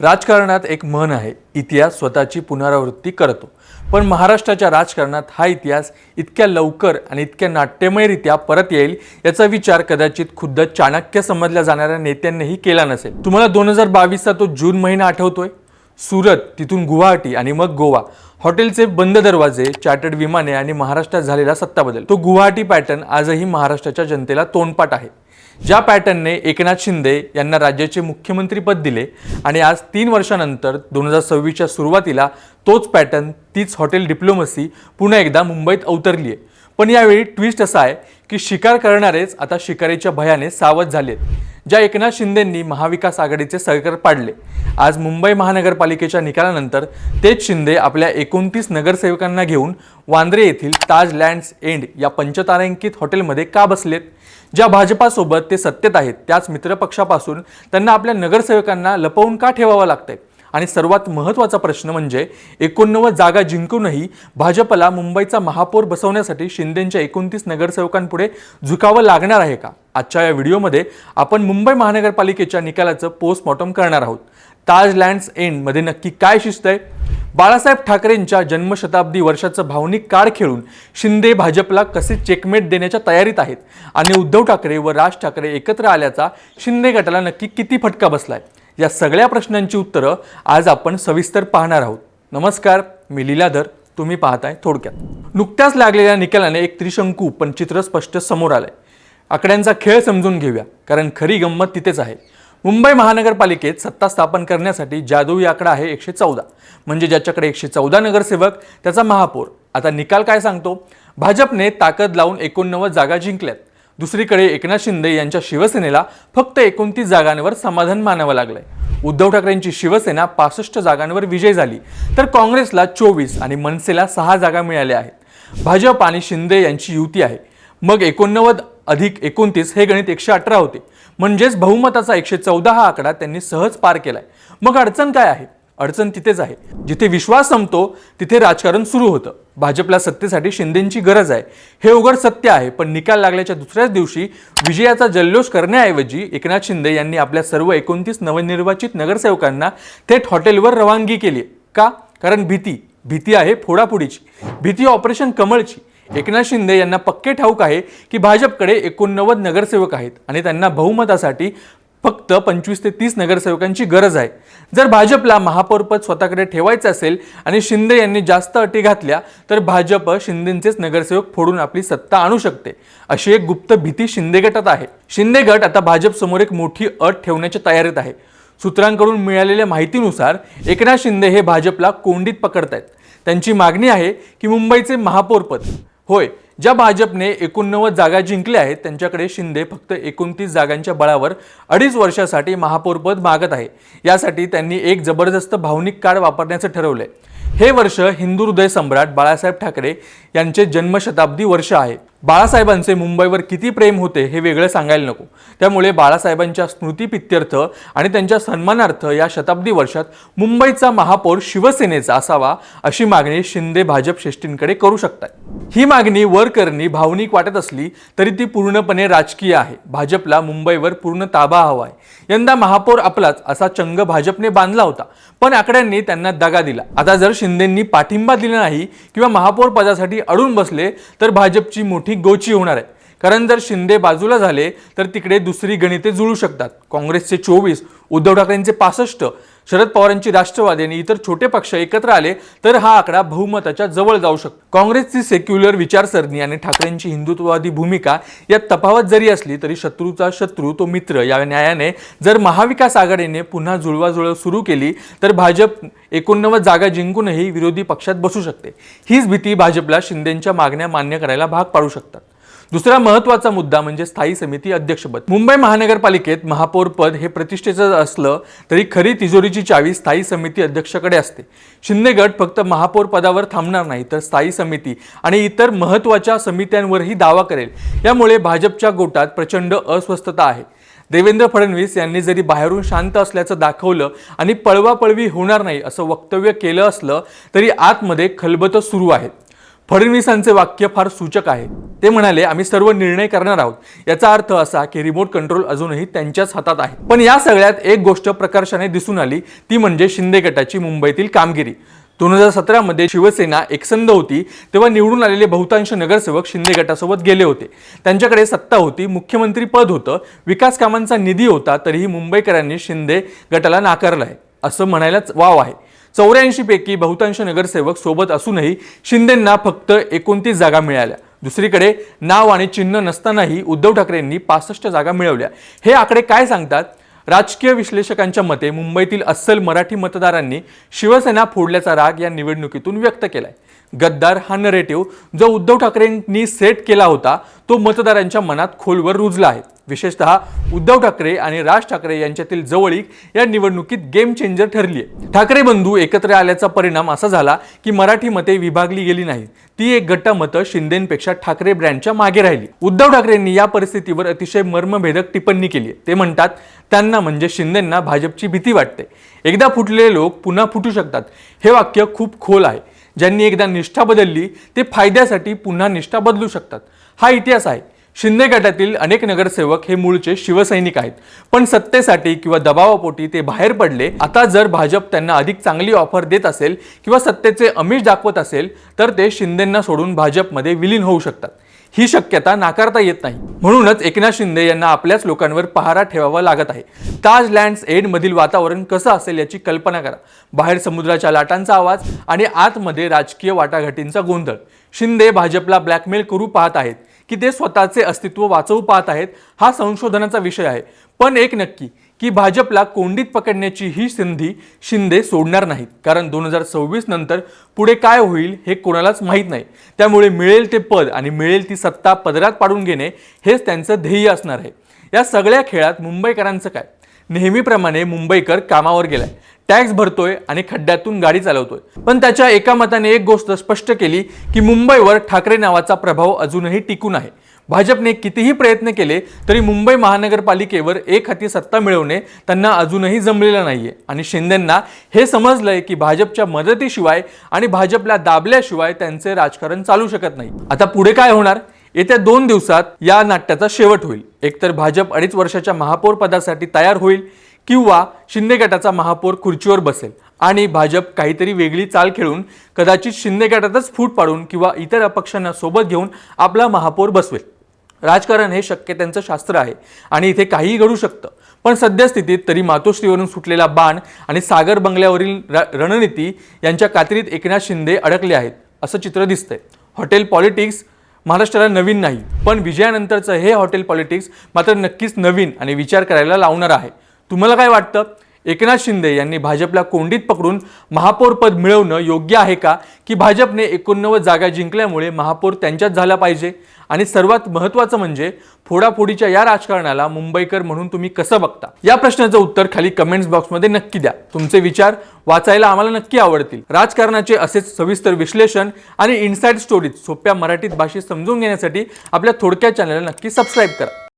राजकारणात एक म्हण आहे, इतिहास स्वतःची पुनरावृत्ती करतो. पण महाराष्ट्राच्या राजकारणात हा इतिहास इतक्या लवकर आणि इतक्या नाट्यमयरित्या परत येईल याचा विचार कदाचित खुद्द चाणक्य समजल्या जाणाऱ्या नेत्यांनीही केला नसेल. तुम्हाला 2022चा तो जून महिना आठवतोय? सुरत, तिथून गुवाहाटी आणि मग गोवा. हॉटेलचे बंद दरवाजे, चार्टर्ड विमाने आणि महाराष्ट्रात झालेला सत्ता बदल. तो गुवाहाटी पॅटर्न आजही महाराष्ट्राच्या जनतेला तोंडपाठ आहे. ज्या पॅटर्नने एकनाथ शिंदे यांना राज्याचे मुख्यमंत्रीपद दिले आणि आज 3 वर्षांनंतर 2026च्या सुरुवातीला तोच पॅटर्न, तीच हॉटेल डिप्लोमसी पुन्हा एकदा मुंबईत अवतरली आहे. पण यावेळी ट्विस्ट असा आहे की शिकार करणारेच आता शिकारीच्या भयाने सावध झालेत. ज्या एकनाथ शिंदेंनी महाविकास आघाडीचे सरकार पाडले, आज मुंबई महानगरपालिकेच्या निकालानंतर तेच शिंदे आपल्या 29 नगरसेवकांना घेऊन वांद्रे येथील ताज लँड्स एंड या पंचतारांकित हॉटेलमध्ये का बसलेत? ज्या भाजपासोबत ते सत्तेत आहेत त्याच मित्रपक्षापासून त्यांना आपल्या नगरसेवकांना लपवून का ठेवावं लागतंय? आणि सर्वात महत्त्वाचा प्रश्न म्हणजे 89 जागा जिंकूनही भाजपला मुंबईचा महापौर बसवण्यासाठी शिंदेंच्या 29 नगरसेवकांपुढे झुकावं लागणार आहे का? आजच्या या व्हिडिओमध्ये आपण मुंबई महानगरपालिकेच्या निकालाचं पोस्टमॉर्टम करणार आहोत. ताज लँड्स एंड मध्ये नक्की काय शिस्त आहे? बाळासाहेब ठाकरेंच्या जन्मशताब्दी वर्षाचं भावनिक कार्ड खेळून शिंदे भाजपला कसे चेकमेट देण्याच्या तयारीत आहेत? आणि उद्धव ठाकरे व राज ठाकरे एकत्र आल्याचा शिंदे गटाला नक्की किती फटका बसलाय? या सगळ्या प्रश्नांची उत्तरं आज आपण सविस्तर पाहणार आहोत. नमस्कार, मी लीलाधर, तुम्ही पाहताय थोडक्यात. नुकत्याच लागलेल्या निकालाने एक त्रिशंकू पण चित्र स्पष्ट समोर आलंय. आकड्यांचा खेळ समजून घेऊया, कारण खरी गंमत तिथेच आहे. मुंबई महानगरपालिकेत सत्ता स्थापन करण्यासाठी जादुई आकडा आहे 114. म्हणजे ज्याच्याकडे 114 नगरसेवक त्याचा महापौर. आता निकाल काय सांगतो? भाजपने ताकद लावून 89 जागा जिंकल्यात. दुसरीकडे एकनाथ शिंदे यांच्या शिवसेनेला फक्त 29 जागांवर समाधान मानावं लागलंय. उद्धव ठाकरेंची शिवसेना 65 जागांवर विजय झाली, तर काँग्रेसला 24 आणि मनसेला 6 जागा मिळाल्या आहेत. भाजप आणि शिंदे यांची युती आहे. मग 89 अधिक 29 हे गणित 118 होते. म्हणजेच बहुमताचा 114 हा आकडा त्यांनी सहज पार केलाय. मग अडचण काय आहे? अडचण तिथेच आहे जिथे विश्वास संपतो तिथे राजकारण सुरू होतं. भाजपला सत्तेसाठी शिंदेंची गरज आहे, हे उघड सत्य आहे. पण निकाल लागल्याच्या दुसऱ्याच दिवशी विजयाचा जल्लोष करण्याऐवजी एकनाथ शिंदे यांनी आपल्या सर्व 29 नवनिर्वाचित नगरसेवकांना थेट हॉटेलवर रवानगी केली. का? कारण भीती आहे फोडाफोडीची, भीती ऑपरेशन कमळची. एकनाथ शिंदे यांना पक्के ठाऊक आहे की भाजपकडे 89 नगरसेवक आहेत आणि त्यांना बहुमतासाठी फक्त 25 ते 30 नगरसेवकांची गरज आहे. जर भाजपला महापौरपद स्वतःकडे ठेवायचं असेल आणि शिंदे यांनी जास्त अटी घातल्या तर भाजप शिंदेंचेच नगरसेवक फोडून आपली सत्ता आणू शकते, अशी एक गुप्त भीती शिंदे गटात आहे. शिंदे गट आता भाजप समोर एक मोठी अट ठेवण्याच्या तयारीत आहे. सूत्रांकडून मिळालेल्या माहितीनुसार एकनाथ शिंदे हे भाजपला कोंडीत पकडतायत. त्यांची मागणी आहे की मुंबईचे महापौरपद, होय, ज्या भाजपने 89 जागा जिंकल्या आहेत त्यांच्याकडे शिंदे फक्त 29 जागांच्या बळावर 2.5 वर्षासाठी महापौरपद मागत आहे. यासाठी त्यांनी एक जबरदस्त भावनिक कार्ड वापरण्याचं ठरवलंय. हे वर्ष हिंदू हृदय सम्राट बाळासाहेब ठाकरे यांचे जन्मशताब्दी वर्ष आहे. बाळासाहेबांचे मुंबईवर किती प्रेम होते हे वेगळं सांगायला नको. त्यामुळे बाळासाहेबांच्या स्मृतिप्रित्यर्थ आणि त्यांच्या सन्मानार्थ या शताब्दी वर्षात मुंबईचा महापौर शिवसेनेचा असावा, अशी मागणी शिंदे भाजप श्रेष्ठींकडे करू शकतात. ही मागणी वरकरणी भावनिक वाटत असली तरी ती पूर्णपणे राजकीय आहे. भाजपला मुंबईवर पूर्ण ताबा हवा आहे. यंदा महापौर आपलाच असा चंग भाजपने बांधला होता, पण आकड्यांनी त्यांना दगा दिला. आता जर शिंदेंनी पाठिंबा दिला नाही किंवा महापौर पदासाठी अडून बसले तर भाजपची मोठी गोची होणार आहे. कारण जर शिंदे बाजूला झाले तर तिकडे दुसरी गणिते जुळू शकतात. काँग्रेसचे 24, उद्धव ठाकरेंचे 65, शरद पवारांची राष्ट्रवादी आणि इतर छोटे पक्ष एकत्र आले तर हा आकडा बहुमताच्या जवळ जाऊ शकतो. काँग्रेसची सेक्युलर विचारसरणी आणि ठाकरेंची हिंदुत्ववादी भूमिका यात तफावत जरी असली तरी शत्रूचा शत्रू तो मित्र या न्यायाने जर महाविकास आघाडीने पुन्हा जुळवाजुळव सुरू केली तर भाजप 89 जागा जिंकूनही विरोधी पक्षात बसू शकते. हीच भीती भाजपला शिंदेंच्या मागण्या मान्य करायला भाग पाडू शकतात. दुसरा महत्त्वाचा मुद्दा म्हणजे स्थायी समिती अध्यक्षपद. मुंबई महानगरपालिकेत महापौरपद हे प्रतिष्ठेचं असलं तरी खरी तिजोरीची चावी स्थायी समिती अध्यक्षाकडे असते. शिंदे गट फक्त महापौर पदावर थांबणार नाही तर स्थायी समिती आणि इतर महत्त्वाच्या समित्यांवरही दावा करेल. यामुळे भाजपच्या गोटात प्रचंड अस्वस्थता आहे. देवेंद्र फडणवीस यांनी जरी बाहेरून शांत असल्याचं दाखवलं आणि पळवापळवी होणार नाही असं वक्तव्य केलं असलं तरी आतमध्ये खलबतं सुरू आहेत. फडणवीसांचे वाक्य फार सूचक आहे. ते म्हणाले, आम्ही सर्व निर्णय करणार आहोत. याचा अर्थ असा की रिमोट कंट्रोल अजूनही त्यांच्याच हातात आहे. पण या सगळ्यात एक गोष्ट प्रकर्षाने दिसून आली, ती म्हणजे शिंदे गटाची मुंबईतील कामगिरी. 2017 मध्ये शिवसेना एकसंध होती तेव्हा निवडून आलेले बहुतांश नगरसेवक शिंदे गटासोबत गेले होते. त्यांच्याकडे सत्ता होती, मुख्यमंत्री पद होतं, विकास कामांचा निधी होता, तरीही मुंबईकरांनी शिंदे गटाला नाकारलं आहे असं म्हणायलाच वाव आहे. 84 पैकी बहुतांश नगरसेवक सोबत असूनही शिंदेंना फक्त 29 जागा मिळाल्या. दुसरीकडे नाव आणि चिन्ह नसतानाही उद्धव ठाकरेंनी 65 जागा मिळवल्या. हे आकडे काय सांगतात? राजकीय विश्लेषकांच्या मते मुंबईतील अस्सल मराठी मतदारांनी शिवसेना फोडल्याचा राग या निवडणुकीतून व्यक्त केलाय. गद्दार हा नरेटिव्ह जो उद्धव ठाकरेंनी सेट केला होता तो मतदारांच्या मनात खोलवर रुजला आहे. विशेषतः उद्धव ठाकरे आणि राज ठाकरे यांच्यातील जवळीक या निवडणुकीत गेम चेंजर ठरली आहे. ठाकरे बंधू एकत्र आल्याचा परिणाम असा झाला की मराठी मते विभागली गेली नाही. ती एक गट्टा मतं शिंदेंपेक्षा ठाकरे ब्रँडच्या मागे राहिली. उद्धव ठाकरेंनी या परिस्थितीवर अतिशय मर्मभेदक टिप्पणी केली आहे. ते म्हणतात, त्यांना म्हणजे शिंदेंना भाजपची भीती वाटते. एकदा फुटलेले लोक पुन्हा फुटू शकतात. हे वाक्य खूप खोल आहे. ज्यांनी एकदा निष्ठा बदलली ते फायद्यासाठी पुन्हा निष्ठा बदलू शकतात. हा इतिहास आहे. शिंदे गटातील अनेक नगरसेवक हे मूळचे शिवसैनिक आहेत, पण सत्तेसाठी किंवा दबावापोटी ते बाहेर पडले. आता जर भाजप त्यांना अधिक चांगली ऑफर देत असेल किंवा सत्तेचे आमिष दाखवत असेल तर ते शिंदेंना सोडून भाजपमध्ये विलीन होऊ शकतात. ही शक्यता नाकारता येत नाही. म्हणूनच एकनाथ शिंदे यांना आपल्याच लोकांवर पहारा ठेवावा लागत आहे. ताज लँड्स एंड मधील वातावरण कसं असेल याची कल्पना करा. बाहेर समुद्राच्या लाटांचा आवाज आणि आतमध्ये राजकीय वाटाघाटींचा गोंधळ. शिंदे भाजपला ब्लॅकमेल करू पाहत आहेत की ते स्वतःचे अस्तित्व वाचवू पाहत आहेत, हा संशोधनाचा विषय आहे. पण एक नक्की की भाजपला कोंडीत पकडण्याची ही संधी शिंदे सोडणार नाहीत. कारण 2026 नंतर पुढे काय होईल हे कोणालाच माहीत नाही. त्यामुळे मिळेल ते पद आणि मिळेल ती सत्ता पदरात पाडून घेणे हेच त्यांचं ध्येय असणार आहे. या सगळ्या खेळात मुंबईकरांचं काय? नेहमीप्रमाणे मुंबईकर कामावर गेलाय, टॅक्स भरतोय आणि खड्ड्यातून गाडी चालवतोय. पण त्याच्या एका मताने एक गोष्ट स्पष्ट केली की मुंबईवर ठाकरे नावाचा प्रभाव अजूनही टिकून आहे. भाजपने कितीही प्रयत्न केले तरी मुंबई महानगरपालिकेवर एक हाती सत्ता मिळवणे त्यांना अजूनही जमलेलं नाहीये. आणि शिंदेंना हे समजलंय की भाजपच्या मदतीशिवाय आणि भाजपला दाबल्याशिवाय त्यांचे राजकारण चालू शकत नाही. आता पुढे काय होणार? येत्या 2 दिवसात या नाट्याचा शेवट होईल. एकतर भाजप 2.5 वर्षाच्या महापौर पदासाठी तयार होईल किंवा शिंदे गटाचा महापौर खुर्चीवर बसेल आणि भाजप काहीतरी वेगळी चाल खेळून कदाचित शिंदे गटातच फूट पाडून किंवा इतर अपक्षांना सोबत घेऊन आपला महापौर बसवेल. राजकारण हे शक्यतांचं शास्त्र आहे आणि इथे काहीही घडू शकतं. पण सद्यस्थितीत तरी मातोश्रीवरून सुटलेला बाण आणि सागर बंगल्यावरील रणनीती यांच्या कात्रीत एकनाथ शिंदे अडकले आहेत असं चित्र दिसतंय. हॉटेल पॉलिटिक्स महाराष्ट्राला नवीन नाही, पण विजयानंतरचं हे हॉटेल पॉलिटिक्स मात्र नक्कीच नवीन आणि विचार करायला लावणार आहे. तुम्हाला काय वाटतं? एकनाथ शिंदे यांनी भाजपला कोंडीत पकडून महापौर पद मिळवणं योग्य आहे का, की भाजपने 89 जागा जिंकल्यामुळे महापौर त्यांच्यात झाला पाहिजे? आणि सर्वात महत्त्वाचं म्हणजे फोडाफोडीच्या या राजकारणाला मुंबईकर म्हणून तुम्ही कसं बघता? या प्रश्नाचं उत्तर खाली कमेंट्स बॉक्समध्ये नक्की द्या. तुमचे विचार वाचायला आम्हाला नक्की आवडतील. राजकारणाचे असेच सविस्तर विश्लेषण आणि इनसाइड स्टोरीज सोप्या मराठीत भाषेत समजून घेण्यासाठी आपल्या थोडक्या चॅनलला नक्की सबस्क्राईब करा.